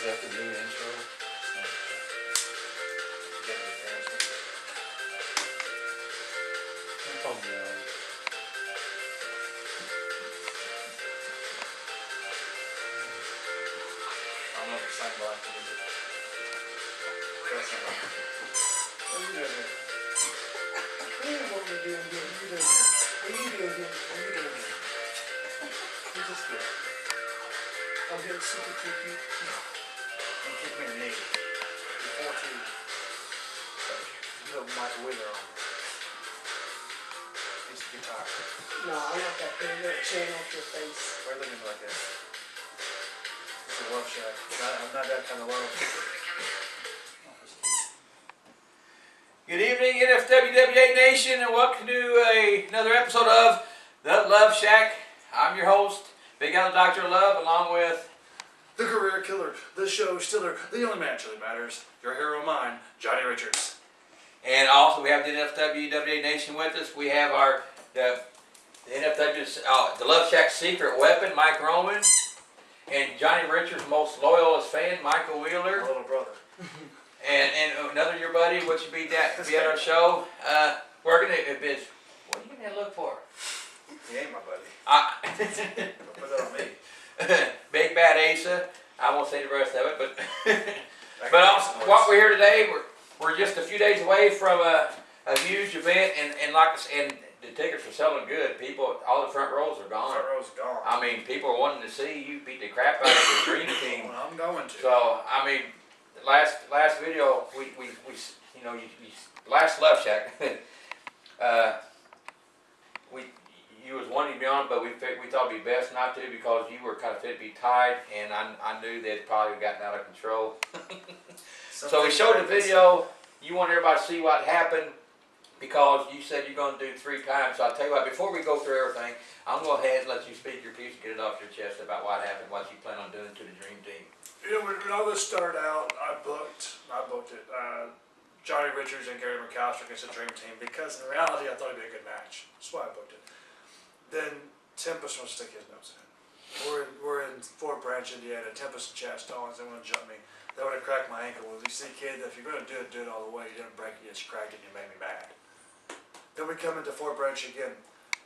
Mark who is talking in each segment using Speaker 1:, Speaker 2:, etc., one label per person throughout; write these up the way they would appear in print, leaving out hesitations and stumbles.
Speaker 1: Does it have to be an intro? Oh no.
Speaker 2: I don't know if it's like black music. What are you doing here? What are you doing here? What are you doing here? What are you doing here? What are you doing here? Who's this kid? I'm getting super tricky. You kick me in the knee. You're 14. You put Michael Wheeler on. He's a guitar.
Speaker 3: No, I'm not that big. That channel off your face.
Speaker 2: Why are you looking like this? It's a love shack. I'm not that kind of love.
Speaker 1: Good evening, NFW-EWA Nation, and welcome to another episode of The Love Shack. I'm your host, Big Al Dr. Love, along with
Speaker 2: The career killer, the show stiller, the only man truly matters, your hero of mine, Johnny Richards.
Speaker 1: and also we have the NFW-EWA Nation with us. We have the NFW, the Love Shack secret weapon, Mike Roman, and Johnny Richards' most loyalist fan, Michael Wheeler.
Speaker 2: My little brother.
Speaker 1: And another your buddy, which would be at our show. We're gonna what are you gonna look for?
Speaker 2: He ain't my buddy. Don't put that on me.
Speaker 1: Big Bad Asa. I won't say the rest of it, but also, what we're here today, we're just a few days away from a huge event, and the tickets are selling good. People, all the front rows are gone.
Speaker 2: Front row's gone.
Speaker 1: I mean, people are wanting to see you beat the crap out of the Dream Team.
Speaker 2: Well, I'm going to.
Speaker 1: So I mean, last video we last Love Shack. You was wanting to be on, but we thought it'd be best not to because you were kind of fit to be tied, and I knew that it probably gotten out of control. So we showed the video. You want everybody to see what happened because you said you're going to do 3 times. So I'll tell you what, before we go through everything, I'm going to go ahead and let you speak your piece and get it off your chest about what happened, what you plan on doing to the Dream Team.
Speaker 2: You know, when all this started out, I booked it. Johnny Richards and Gary McAllister against the Dream Team because in reality I thought it'd be a good match. That's why I booked it. Then Tempest wants to stick his nose in. We're in Fort Branch, Indiana. Tempest and Chad Stallings, they want to jump me. They would have cracked my ankle. Well, you see, kid, if you're going to do it all the way. You didn't break it, you just cracked it, and you made me mad. Then we come into Fort Branch again,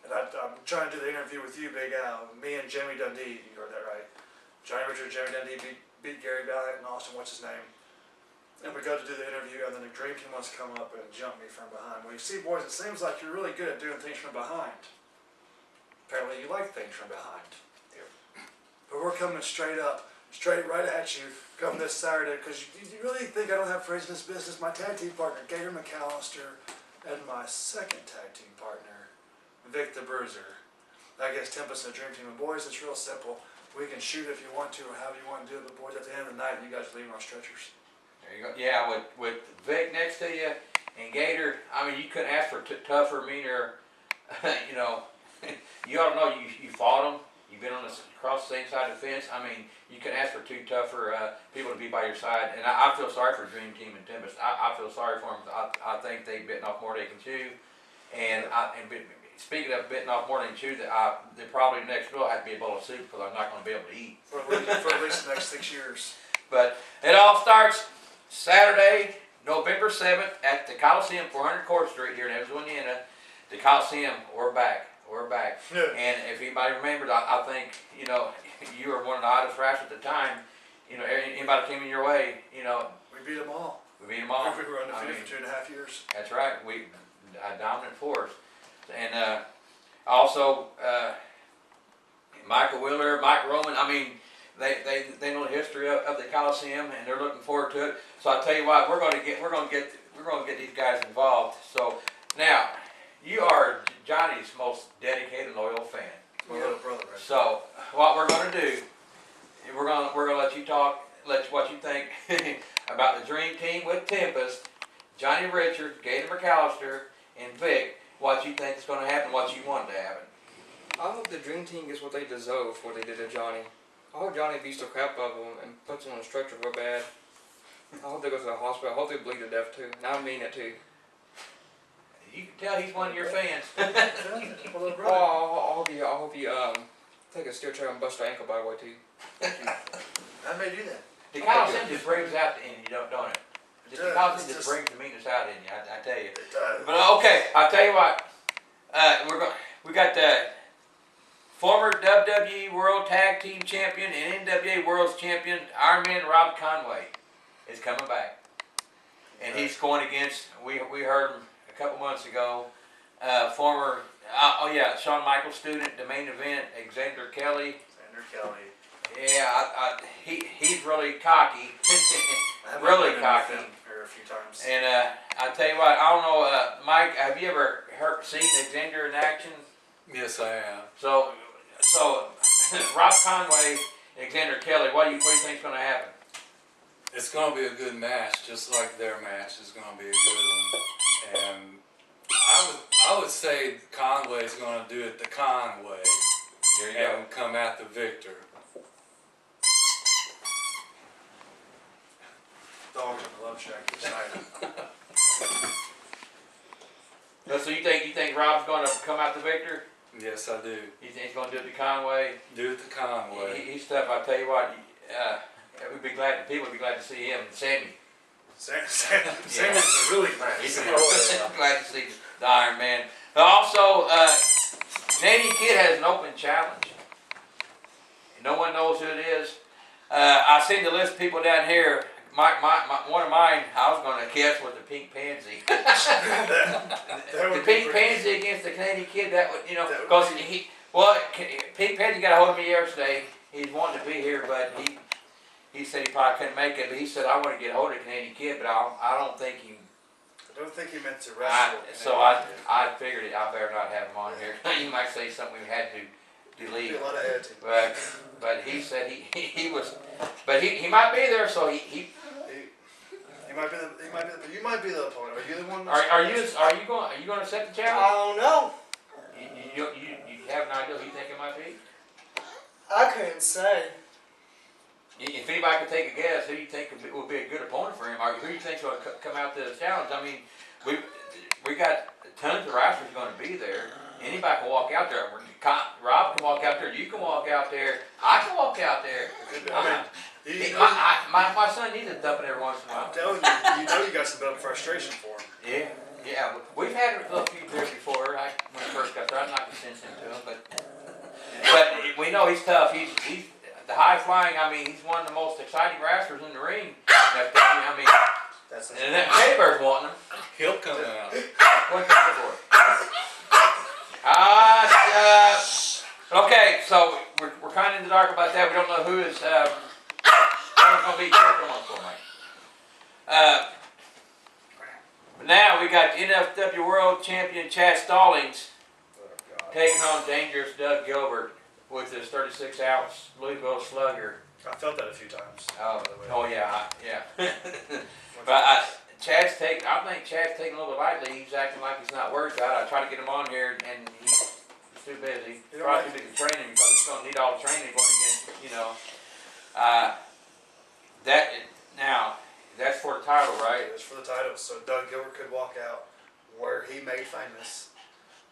Speaker 2: and I'm trying to do the interview with you, Big Al. Me and Jimmy Dundee, you heard that right. Johnny Richards, Jimmy Dundee beat Gary Valiant and Austin, what's his name. And we go to do the interview, and then the Dream Team wants to come up and jump me from behind. Well, you see, boys, it seems like you're really good at doing things from behind. Apparently you like things from behind. Yep. But we're coming straight right at you, come this Saturday, because you really think I don't have friends in this business. My tag team partner, Gator McAllister, and my second tag team partner, Vic the Bruiser. I guess Tempest and the Dream Team. And boys, it's real simple. We can shoot if you want to, or however you want to do it, but boys, at the end of the night, you guys are leaving on stretchers.
Speaker 1: There you go. Yeah, with Vic next to you and Gator, I mean, you couldn't ask for tougher, meaner, you ought to know you fought them. You've been across the same side of the fence. I mean, you can ask for 2 tougher people to be by your side. And I feel sorry for Dream Team and Tempest. I feel sorry for them. I think they've bitten off more than they can chew. And speaking of bitten off more than they can chew, they probably next bill have to be a bowl of soup because I'm not going to be able to eat.
Speaker 2: For at least the next 6 years.
Speaker 1: But it all starts Saturday, November 7th at the Coliseum, 400 Court Street here in Evansville, Indiana. The Coliseum, we're back. We're back.
Speaker 2: Yeah.
Speaker 1: And if anybody remembers, I think, you were one of the hottest rappers at the time. Anybody came in your way,
Speaker 2: We beat them all.
Speaker 1: we beat them all.
Speaker 2: We were undefeated for 2.5 years.
Speaker 1: That's right. We a dominant force. And also, Michael Wheeler, Mike Roman, I mean, they know the history of the Coliseum and they're looking forward to it. So I tell you what, we're going to get these guys involved. So now, you are Johnny's most dedicated, loyal fan.
Speaker 2: My little brother, right?
Speaker 1: So what we're going to do, we're going to let you talk, what you think about the Dream Team with Tempest, Johnny Richards, Gator McAllister, and Vic. What you think is going to happen, what you want to happen.
Speaker 4: I hope the Dream Team gets what they deserve for what they did to Johnny. I hope Johnny beats the crap out of him and puts him on a stretcher real bad. I hope they go to the hospital. I hope they bleed to death too. And I mean it too.
Speaker 1: You can tell he's one of your fans.
Speaker 2: My little brother.
Speaker 4: Oh, I hope you take a steel chair and bust your ankle by the way too.
Speaker 2: I may do that.
Speaker 1: The coliseum just brings out the end, you don't it?
Speaker 2: It
Speaker 1: The
Speaker 2: does,
Speaker 1: coliseum
Speaker 2: it's
Speaker 1: just
Speaker 2: just-
Speaker 1: brings the meanness out in you, I tell you.
Speaker 2: It does.
Speaker 1: But okay, I'll tell you what. We got the former WWE World Tag Team Champion and NWA World Champion Iron Man Rob Conway is coming back, and he's going against. We heard him a couple months ago. Former Shawn Michaels student, the main event, Xander Kelly.
Speaker 2: Xander Kelly.
Speaker 1: Yeah, he's really cocky.
Speaker 2: I've
Speaker 1: Really
Speaker 2: been
Speaker 1: cocky.
Speaker 2: with him here a few times.
Speaker 1: And I tell you what, I don't know, Mike, have you ever seen Xander in action?
Speaker 5: Yes, I am.
Speaker 1: So Rob Conway, Xander Kelly, what do you think's going to happen?
Speaker 5: It's going to be a good match, just like their match is going to be a good one. And I would say Conway's going to do it the Conway
Speaker 1: There you go.
Speaker 5: and come out the victor.
Speaker 2: Dogs in the Love Shack excited.
Speaker 1: So you think Rob's going to come out the victor?
Speaker 5: Yes, I do.
Speaker 1: You think he's going to do it the Conway?
Speaker 5: Do it the Conway.
Speaker 1: He's tough. I tell you what. People would be glad to see him. Sammy.
Speaker 2: Sammy's really
Speaker 1: He's
Speaker 2: nice.
Speaker 1: glad to see the Iron Man. But also, Canadian Kid has an open challenge. No one knows who it is. I seen the list of people down here. One of mine, I was going to guess was the Pink Pansy.
Speaker 2: That
Speaker 1: The
Speaker 2: would be
Speaker 1: Pink
Speaker 2: pretty-
Speaker 1: Pansy against the Canadian Kid. That would,
Speaker 2: That would
Speaker 1: because
Speaker 2: be-
Speaker 1: Pink Pansy got a hold of me yesterday. He's wanting to be here, but he said he probably couldn't make it. But he said I want to get a hold of the Canadian Kid, but I don't think he.
Speaker 2: I don't think he meant to wrestle.
Speaker 1: I figured it. I better not have him on here. You might say something we had to delete.
Speaker 2: Be a lot of attitude.
Speaker 1: But he said he was, but he might be there. So he
Speaker 2: You might be the opponent. Are you the one?
Speaker 1: are you going to set the
Speaker 3: I
Speaker 1: challenge?
Speaker 3: don't know.
Speaker 1: You have an idea who you think it might be?
Speaker 3: I couldn't say.
Speaker 1: If anybody could take a guess, who do you think would be a good opponent for him? Or who do you think's going to come out to the challenge? I mean, we got tons of wrestlers going to be there. Anybody can walk out there. Rob can walk out there. You can walk out there. I can walk out there. My son needs a dumping every once in a while.
Speaker 2: I'm telling you, you got some built frustration for him.
Speaker 1: Yeah. We've had a little few there before. When he first got there, I'm not going to send him to him, but we know he's tough. He's the high flying. I mean, he's one of the most exciting wrestlers in the ring. I mean,
Speaker 2: That's
Speaker 1: and that Teddy Bear's wanting him.
Speaker 5: He'll come out.
Speaker 1: What's that for? Okay, so we're kind of in the dark about that. We don't know who is going to be. But now we got NFW World Champion Chad Stallings taking on dangerous Doug Gilbert with his 36-ounce Louisville Slugger.
Speaker 2: I felt that a few times.
Speaker 1: Oh yeah. But Chad's I think Chad's taking a little bit lightly. He's acting like he's not worried about it. I tried to get him on here, and he's too busy. Probably too busy training because he's going to need all the training going against, that's for the title, right?
Speaker 2: It's for the title, so Doug Gilbert could walk out where he made famous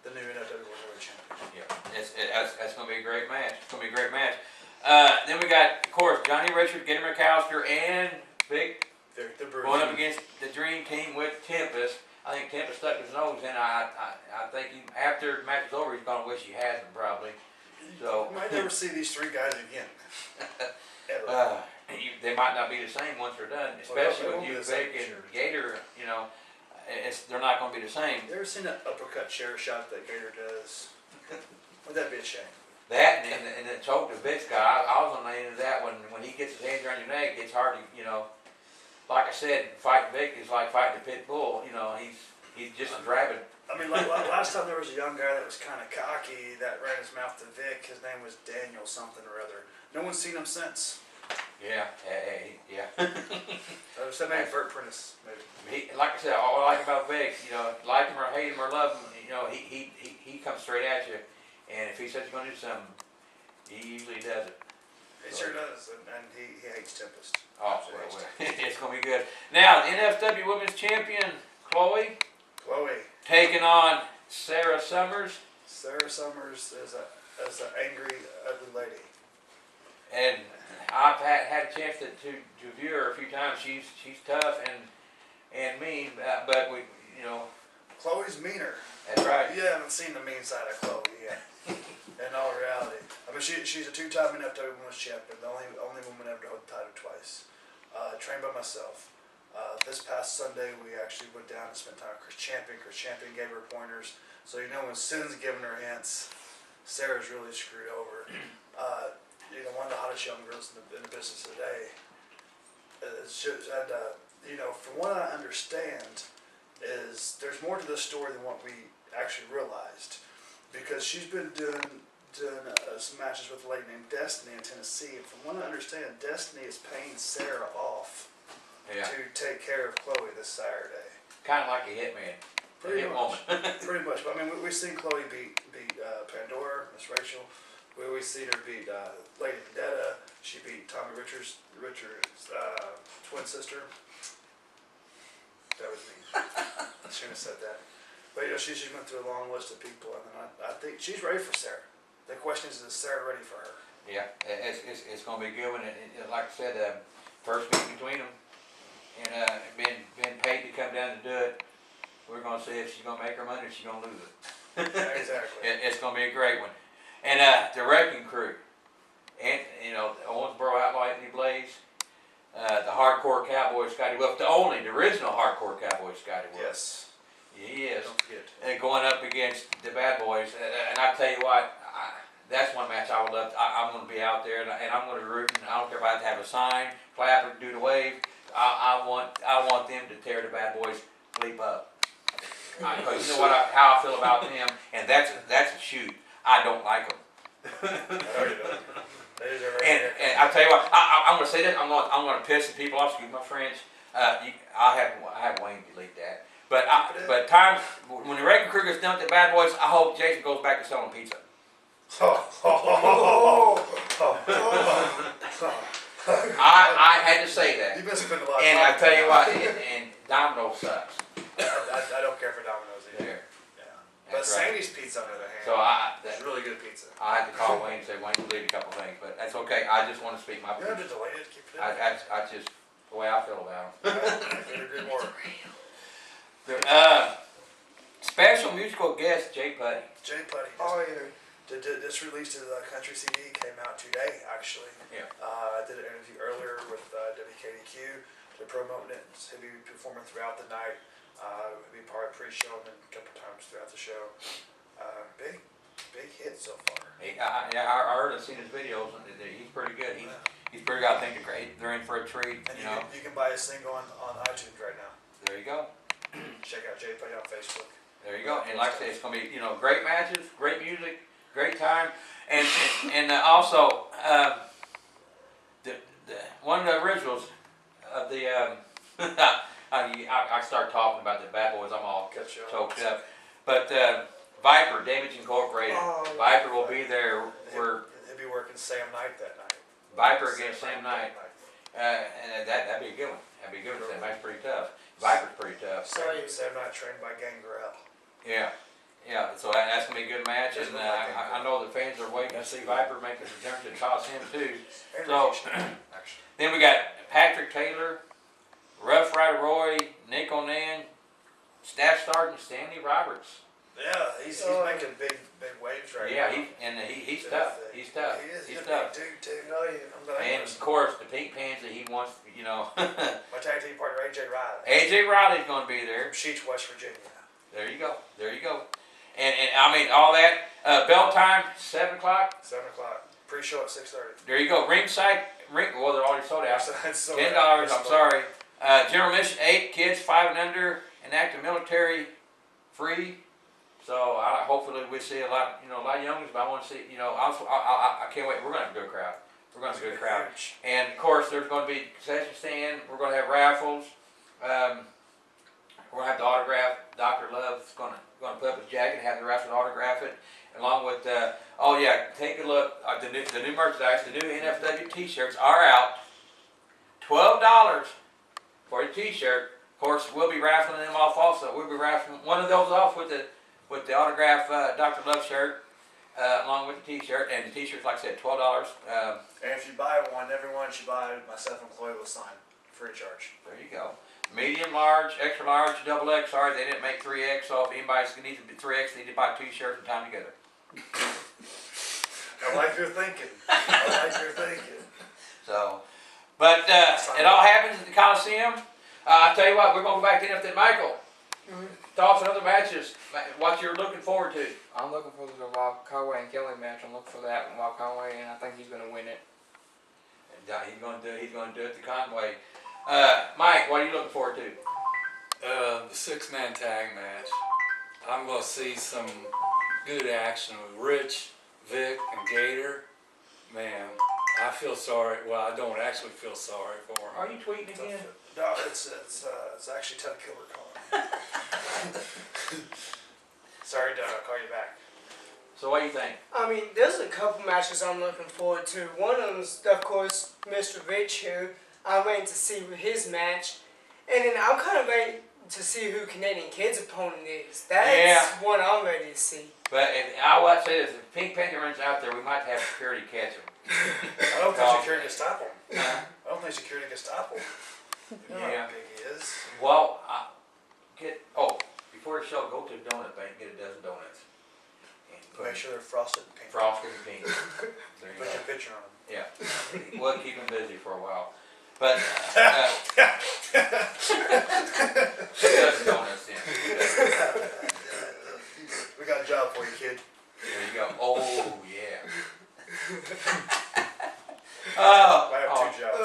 Speaker 2: the new NFW World Champion.
Speaker 1: Yeah, that's going to be a great match. It's going to be a great match. Then we got, of course, Johnny Richards, Gator McAllister, and Vic
Speaker 2: The
Speaker 1: going up against the Dream Team with Tempest. I think Tempest stuck his nose in. I think after the match is over, he's going to wish he hasn't, probably. So
Speaker 2: You might never see these three guys again. Ever.
Speaker 1: they might not be the same once they're done, especially
Speaker 2: Well,
Speaker 1: with
Speaker 2: they
Speaker 1: you,
Speaker 2: won't be the same,
Speaker 1: Vic, and
Speaker 2: sure.
Speaker 1: Gator. They're not going to be the same.
Speaker 2: You ever seen that uppercut chair shot that Gator does? Would that be a shame?
Speaker 1: That and the choke to Vic's guy. I was on the end of that when he gets his hands around your neck. It's hard to Like I said, fighting Vic is like fighting a pit bull. He's just as rabid.
Speaker 2: I mean, like last time there was a young guy that was kind of cocky that ran his mouth to Vic. His name was Daniel something or other. No one's seen him since.
Speaker 1: Yeah.
Speaker 2: That may be Bert Prentice, maybe.
Speaker 1: Like I said, all I like about Vic, like him or hate him or love him, he comes straight at you. And if he says he's going to do something, he usually does it.
Speaker 2: He sure does, and he hates Tempest.
Speaker 1: Oh, well, it's going to be good. Now, the NFW Women's Champion, Chloe, taking on Sarah Summers.
Speaker 2: Sarah Summers is an angry, ugly lady.
Speaker 1: and I've had a chance to view her a few times. She's tough and mean, but we, you know.
Speaker 2: Chloe's meaner.
Speaker 1: That's right.
Speaker 2: You haven't seen the mean side of Chloe yet. In all reality, I mean, she's a two-time NFW Women's Champion, the only woman ever to hold the title twice. Trained by myself. This past Sunday, we actually went down and spent time with Chris Champion. Chris Champion gave her pointers. So you know when Sin's giving her hints, Sarah's really screwed over. You know, one of the hottest young girls in the business today. You know, from what I understand, is there's more to this story than what we actually realized, because she's been doing some matches with a lady named Destiny in Tennessee, and from what I understand, Destiny is paying Sarah off to take care of Chloe this Saturday.
Speaker 1: Kind of like a hitman.
Speaker 2: Pretty much. Pretty much. But I mean, we've seen Chloe beat Pandora, Miss Rachel. We've seen her beat Lady Vendetta. She beat Tommy Richards' twin sister. That was me. I shouldn't have said that. But you know, she went through a long list of people, and then I think she's ready for Sarah. The question is Sarah ready for her?
Speaker 1: Yeah, it's going to be a good one. And like I said, first meeting between them, and been paid to come down to do it. We're going to see if she's going to make her money or she's going to lose it.
Speaker 2: Exactly.
Speaker 1: It's going to be a great one. And the Wrecking Crew, and you know, the Owensboro Outlaw Anthony Blaze, the Hardcore Cowboy Scotty Wolf, the original Hardcore Cowboy Scotty Wolf.
Speaker 2: Yes.
Speaker 1: He is.
Speaker 2: Don't forget.
Speaker 1: And going up against the Bad Boys, and I tell you what, that's one match I would love. I'm going to be out there, and I'm going to be rooting. I don't care if I have to have a sign, clap, or do the wave. I want them to tear the Bad Boys bleep up. Because you know how I feel about them, and that's a shoot. I don't like them. And I tell you what, I'm going to say this. I'm going to piss the people off. Excuse my French. I have Wayne delete that. But times when the Wrecking Crew gets done with the Bad Boys, I hope Jason goes back to selling pizza. I had to say that.
Speaker 2: You've been spending a lot of
Speaker 1: And
Speaker 2: time.
Speaker 1: I tell you what, and Domino's sucks.
Speaker 2: I don't care for Domino's either.
Speaker 1: There.
Speaker 2: Yeah. But
Speaker 1: That's right.
Speaker 2: Sandy's pizza, on the other hand,
Speaker 1: So
Speaker 2: it's really good pizza.
Speaker 1: I had to call Wayne and say, Wayne, delete a couple things, but that's okay. I just want to speak my
Speaker 2: You don't have
Speaker 1: piece.
Speaker 2: to delete it, keep it in.
Speaker 1: I just, the way I feel about them.
Speaker 2: I couldn't agree more.
Speaker 1: Special musical guest, Jay Putty.
Speaker 2: Jay Putty
Speaker 3: Oh yeah.
Speaker 2: this release to the country CD came out today, actually.
Speaker 1: Yeah.
Speaker 2: I did an interview earlier with WKDQ. They're promoting it. He'll be performing throughout the night. He'll be part of pre-show and then a couple times throughout the show. Big hit so far.
Speaker 1: I heard and seen his videos, and he's pretty good. He's pretty good. I think they're in for a treat,
Speaker 2: And
Speaker 1: you know.
Speaker 2: you can buy a single on iTunes right now.
Speaker 1: There you go.
Speaker 2: Check out Jay Putty on Facebook.
Speaker 1: There you go. And like I said, it's going to be, you know, great matches, great music, great time. And also, one of the originals of the, I start talking about the Bad Boys, I'm all
Speaker 2: Catch you up.
Speaker 1: choked up. But Viper, Damage Incorporated,
Speaker 3: Oh,
Speaker 1: Viper will be there.
Speaker 2: He'll be working Sam Knight that night.
Speaker 1: Viper against Sam Knight. And that'd be a good one. That'd be a good one. Sam Knight's pretty tough. Viper's pretty tough.
Speaker 2: Sam Knight trained by Gangrel.
Speaker 1: Yeah. Yeah, so that's going to be a good match, and I know the fans are waiting to see Viper make his return to the Coliseum too. So, then we got Patrick Taylor, Rough Rider Roy, Nick Onan, Staff Sergeant Stanley Roberts.
Speaker 2: Yeah, he's making big waves right
Speaker 1: Yeah,
Speaker 2: now.
Speaker 1: he's tough. He's tough.
Speaker 2: He is.
Speaker 1: He's
Speaker 2: He's a
Speaker 1: tough.
Speaker 2: big dude too.
Speaker 3: Oh yeah.
Speaker 1: And of course, the Pink Pansy, he wants, you know.
Speaker 2: My tag team partner AJ Riley
Speaker 1: AJ Riley's going to be there.
Speaker 2: from Sheets, West Virginia.
Speaker 1: There you go. There you go. And I mean, all that, bell time, 7 o'clock.
Speaker 2: 7 o'clock. Pre-show at 6:30.
Speaker 1: There you go. Ringside, well, they're already sold out.
Speaker 2: So
Speaker 1: $10, I'm sorry. General admission, 8 kids, 5 and under, and active military, free. So hopefully we see a lot of youngsters, but I want to see, I can't wait. We're going to have a good crowd. We're going to have a good crowd. And of course, there's going to be concession stand. We're going to have raffles. We're going to have the autograph. Dr. Love's going to put up his jacket and have the raffle autograph it. Along with, take a look. The new merchandise, the new NFW t-shirts are out. $12 for a t-shirt. Of course, we'll be raffling them off also. We'll be raffling one of those off with the autograph Dr. Love shirt. along with the t-shirt, and the t-shirt's, like I said, $12.
Speaker 2: And if you buy one, everyone should buy, myself and Chloe will sign, free of charge.
Speaker 1: There you go. Medium, large, extra large, double X. Sorry, they didn't make 3X, so if anybody's needs to be 3X, they need to buy 2 shirts and tie them together.
Speaker 2: I like your thinking. I like your thinking.
Speaker 1: So, but it all happens at the Coliseum. I tell you what, we're going to go back to NFW. Michael, thoughts on other matches, what you're looking forward to?
Speaker 4: I'm looking for the Wild Conway and Kelly match. I'm looking for that one, Wild Conway, and I think he's gonna win it.
Speaker 1: He's going to do it. He's going to do it the Conway. Mike, what are you looking forward to?
Speaker 5: The 6-man tag match. I'm gonna see some good action with Rich, Vic, and Gator. Man, I feel sorry. Well, I don't actually feel sorry for him.
Speaker 1: Are you tweeting again?
Speaker 2: No, it's actually Ted Killer calling. Sorry to call you back.
Speaker 1: So what do you think?
Speaker 3: I mean, there's a couple matches I'm looking forward to. One of them is, of course, Mr. Rich, who I'm waiting to see his match. And then I'm kind of waiting to see who Canadian Kid's opponent is. That's one I'm ready to see.
Speaker 1: But I would say this: if Pink Panther runs out there, we might have security catch him.
Speaker 2: I don't think security can stop him.
Speaker 1: Huh?
Speaker 2: I don't think security can stop him. You know
Speaker 1: Yeah.
Speaker 2: how big he is.
Speaker 1: Well, before the show, go to the donut bank and get a dozen donuts. And
Speaker 2: Make sure they're frosted and pink.
Speaker 1: frosted and pink. There you
Speaker 2: Put
Speaker 1: go.
Speaker 2: your picture on them.
Speaker 1: Yeah, we'll keep him busy for a while. But two dozen donuts then.
Speaker 2: We got a job for you, kid.
Speaker 1: There you go. Oh yeah.
Speaker 2: I have 2 jobs.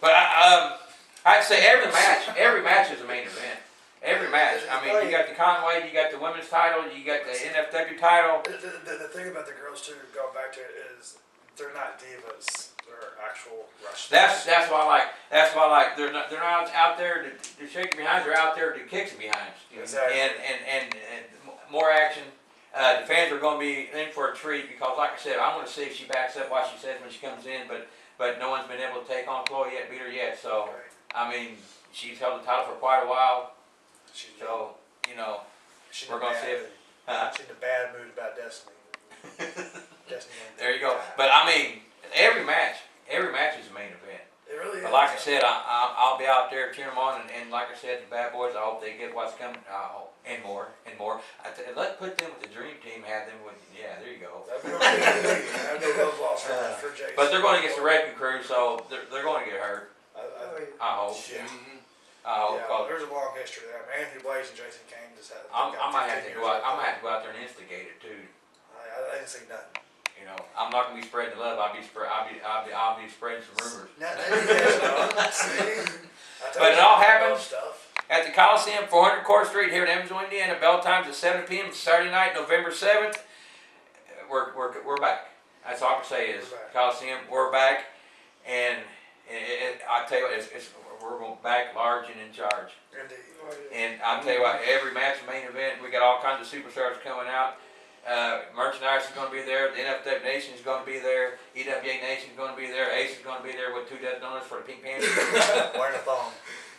Speaker 1: But I'd say every match is a main event. Every match. I mean, you got the Conway, you got the women's title, you got the NFW title.
Speaker 2: The thing about the girls too, going back to it, is they're not divas. They're actual wrestlers.
Speaker 1: That's why I like they're not out there to shake your behinds. They're out there to kick some behinds.
Speaker 2: Exactly.
Speaker 1: And more action. The fans are going to be in for a treat because, like I said, I want to see if she backs up what she says when she comes in. But no one's been able to take on Chloe yet, beat her yet. So
Speaker 2: Right.
Speaker 1: I mean, she's held the title for quite a while.
Speaker 2: She's
Speaker 1: So you know,
Speaker 2: she's
Speaker 1: we're gonna see if.
Speaker 2: She's in a bad mood about Destiny. Destiny.
Speaker 1: There you go. But I mean, every match is a main event.
Speaker 2: It really is.
Speaker 1: But like I said, I'll be out there cheering them on, and like I said, the bad boys. I hope they get what's coming, and more. Let's put them with the dream team. Have them with there you go.
Speaker 2: That'd be okay. I know love lost for Jason.
Speaker 1: But they're going against the wrecking crew, so they're going to get hurt. I hope.
Speaker 2: Yeah.
Speaker 1: I hope.
Speaker 2: Yeah,
Speaker 1: 'Cause
Speaker 2: there's a long history there. Anthony Blaze and Jason Kane just had.
Speaker 1: I
Speaker 2: got
Speaker 1: might have
Speaker 2: 15
Speaker 1: to
Speaker 2: years
Speaker 1: go out.
Speaker 2: out
Speaker 1: I might
Speaker 2: there.
Speaker 1: have to go out there and instigate it too.
Speaker 2: I didn't see nothing.
Speaker 1: You know, I'm not going to be spreading the love. I'll be spreading some rumors.
Speaker 2: Now you guys know. See? I told
Speaker 1: But
Speaker 2: you
Speaker 1: it all
Speaker 2: about
Speaker 1: happens
Speaker 2: Stuff.
Speaker 1: at the Coliseum, 400 Court Street here in Evansville, Indiana. Bell times at 7 p.m. Saturday night, November 7th. We're back. That's all I can say is
Speaker 2: We're back.
Speaker 1: Coliseum. We're back, and I tell you what, we're going back large and in charge.
Speaker 2: Indeed.
Speaker 1: And I'll tell you what, every match is main event. We got all kinds of superstars coming out. Merchandise is going to be there. The NFW Nation is going to be there. EWA Nation is going to be there. Ace is going to be there with 2 dozen donuts for the Pink Panther.
Speaker 2: Wearing a thong.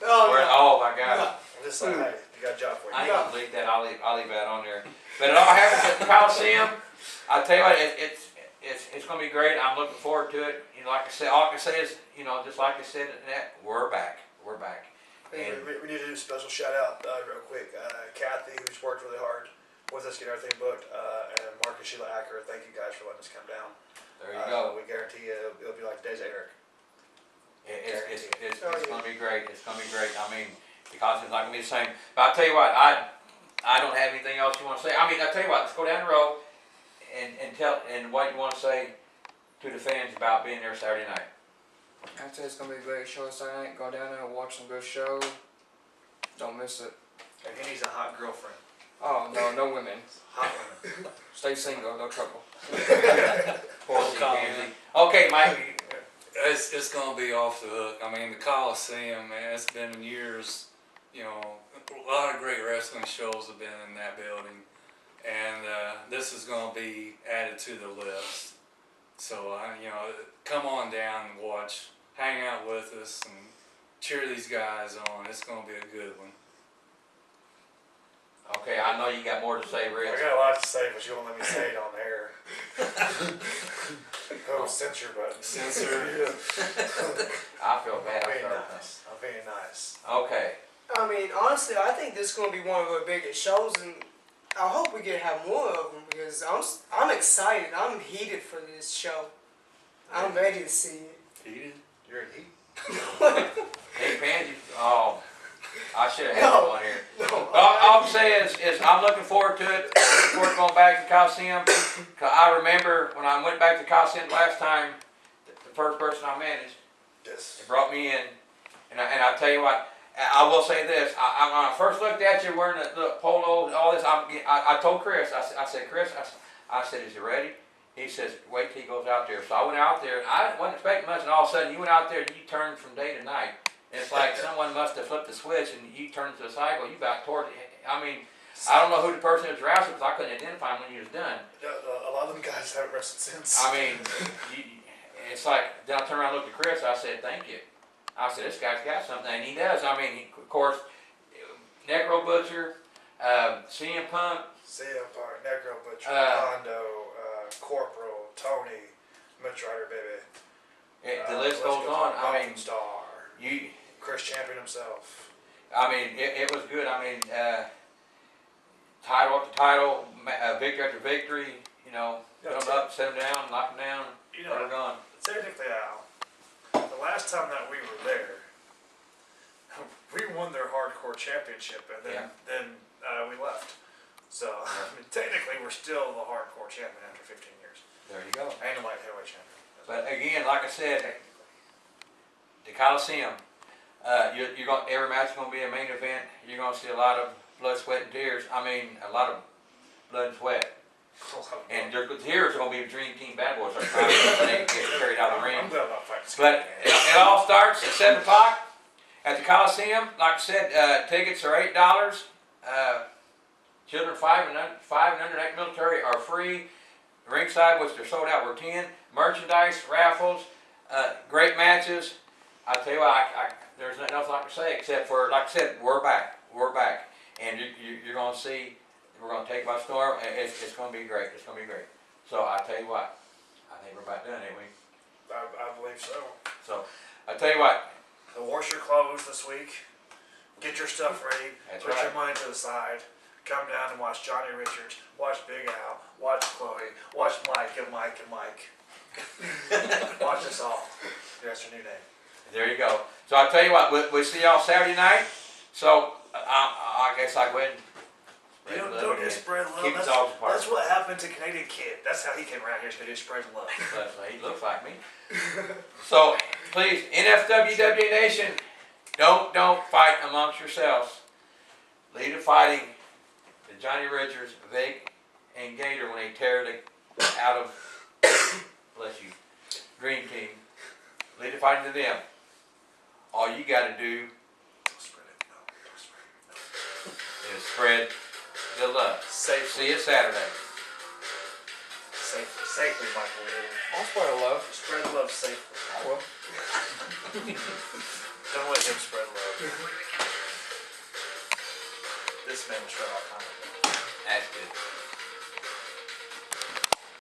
Speaker 1: Oh my God.
Speaker 2: I'm just saying, hey, you got a job for you.
Speaker 1: I ain't gonna delete that. I'll leave that on there. But it all happens at the Coliseum. I tell you what, it's gonna be great. I'm looking forward to it. You know, like I said, all I can say is, you know, just like I said, we're back. We're back. And
Speaker 2: We need to do a special shout out real quick. Kathy, who's worked really hard with us, get everything booked, and Mark and Sheila Acker, thank you guys for letting us come down.
Speaker 1: there you go.
Speaker 2: We guarantee you it'll be like Days of Eric.
Speaker 1: It's gonna be great. It's gonna be great. I mean, because it's not gonna be the same. But I'll tell you what, I don't have anything else you want to say. I mean, I'll tell you what, let's go down the road and tell what you want to say to the fans about being there Saturday night.
Speaker 4: I'd say it's gonna be a great show Saturday night. Go down there and watch some good show. Don't miss it.
Speaker 2: And he needs a hot girlfriend.
Speaker 4: Oh no women.
Speaker 2: Hot women.
Speaker 4: Stay single, no trouble.
Speaker 1: Poor
Speaker 5: No
Speaker 1: Steve
Speaker 5: comment.
Speaker 1: Ramsey. Okay, Mike.
Speaker 5: It's gonna be off the hook. I mean, the Coliseum, man, it's been years. You know, a lot of great wrestling shows have been in that building, and this is gonna be added to the list. So, you know, come on down and watch, hang out with us, and cheer these guys on. It's gonna be a good one.
Speaker 1: Okay, I know you got more to say,
Speaker 2: I
Speaker 1: Rich.
Speaker 2: got a lot to say, but you won't let me say it on air. Oh, censor button.
Speaker 5: Censor.
Speaker 2: Yeah.
Speaker 1: I feel bad.
Speaker 2: I'm
Speaker 1: I'm
Speaker 2: being
Speaker 1: sorry.
Speaker 2: nice. I'm being nice.
Speaker 1: Okay.
Speaker 3: I mean, honestly, I think this is gonna be one of our biggest shows, and I hope we get to have more of them because I'm excited. I'm heated for this show. I'm ready to see it.
Speaker 5: Heated?
Speaker 2: You're in heat.
Speaker 1: Hey, Pansy. Oh, I should have had
Speaker 3: No.
Speaker 1: you on here.
Speaker 3: No,
Speaker 1: All I'm saying is I'm looking forward to it. Looking forward to going back to the Coliseum. 'Cause I remember when I went back to the Coliseum last time, the first person I managed,
Speaker 2: Yes.
Speaker 1: they brought me in, and I tell you what, I will say this. When I first looked at you wearing the polo and all this, I told Chris, I said, Chris, I said, is he ready? He says, wait till he goes out there. So I went out there, and I wasn't expecting much, and all of a sudden you went out there and you turned from day to night. It's like someone must have flipped the switch and you turned to the cycle. You back toward it. I mean, I don't know who the person was wrestling because I couldn't identify him when he was done.
Speaker 2: A lot of them guys haven't wrestled since.
Speaker 1: I mean, it's like, then I turned around and looked at Chris. I said, thank you. I said, this guy's got something, and he does. I mean, of course, Necro Butcher, CM Punk,
Speaker 2: CM Punk, Necro Butcher,
Speaker 1: Uh,
Speaker 2: Hondo, Corporal, Tony, Mitch Ryder, baby.
Speaker 1: the list goes on. I mean,
Speaker 2: Star,
Speaker 1: you.
Speaker 2: Chris Champion himself.
Speaker 1: I mean, it was good. I mean, title after title, victory after victory. You know, put them up, set them down, knock them down.
Speaker 2: You
Speaker 1: They're
Speaker 2: know,
Speaker 1: gone.
Speaker 2: technically, Al, the last time that we were there, we won their hardcore championship, and then we left. So, I mean, technically, we're still the hardcore champion after 15 years.
Speaker 1: There you go.
Speaker 2: And the light heavyweight champion.
Speaker 1: But again, like I said, the Coliseum. You're going. Every match is going to be a main event. You're going to see a lot of blood, sweat, and tears. I mean, a lot of blood and sweat. And the tears are going to be Dream Team Bad Boys. They get carried out of the ring.
Speaker 2: I'm glad I'm not fighting.
Speaker 1: But it all starts at 7 o'clock at the Coliseum. Like I said, tickets are $8. Children 5 and under, active military are free. Ringside, which they're sold out, were 10. Merchandise, raffles, great matches. I tell you what, there's nothing else I can say except for, like I said, we're back, and you're going to see. We're going to take it by storm. It's going to be great. It's going to be great. So I tell you what, I think we're about done, ain't we?
Speaker 2: I believe so.
Speaker 1: So I tell you what.
Speaker 2: The wash your clothes this week. Get your stuff ready.
Speaker 1: That's
Speaker 2: Put
Speaker 1: right.
Speaker 2: your money to the side. Come down and watch Johnny Richards. Watch Big Al. Watch Chloe. Watch Mike and Mike and Mike. Watch us all. That's your new name.
Speaker 1: There you go. So I tell you what, we'll see y'all Saturday night. So I guess I go ahead and spread the love
Speaker 2: Don't
Speaker 1: again.
Speaker 2: just spread love.
Speaker 1: Keep the dogs apart.
Speaker 2: That's what happened to Canadian Kid. That's how he came around here. So he just spread love.
Speaker 1: He looks like me. So please, NFW-EWA Nation, don't fight amongst yourselves. Lead the fighting to Johnny Richards, Vic, and Gator when they tear out of, bless you, Dream Team. Lead the fighting to them. All you got to do
Speaker 2: Don't spread it. No, don't spread it.
Speaker 1: is spread the love.
Speaker 2: Safely.
Speaker 1: See you Saturday.
Speaker 2: Safely, Michael.
Speaker 4: I'll spread love.
Speaker 2: Spread love safely.
Speaker 4: I will.
Speaker 2: Don't let him spread love. This man will spread all kinds of love.
Speaker 1: That's good.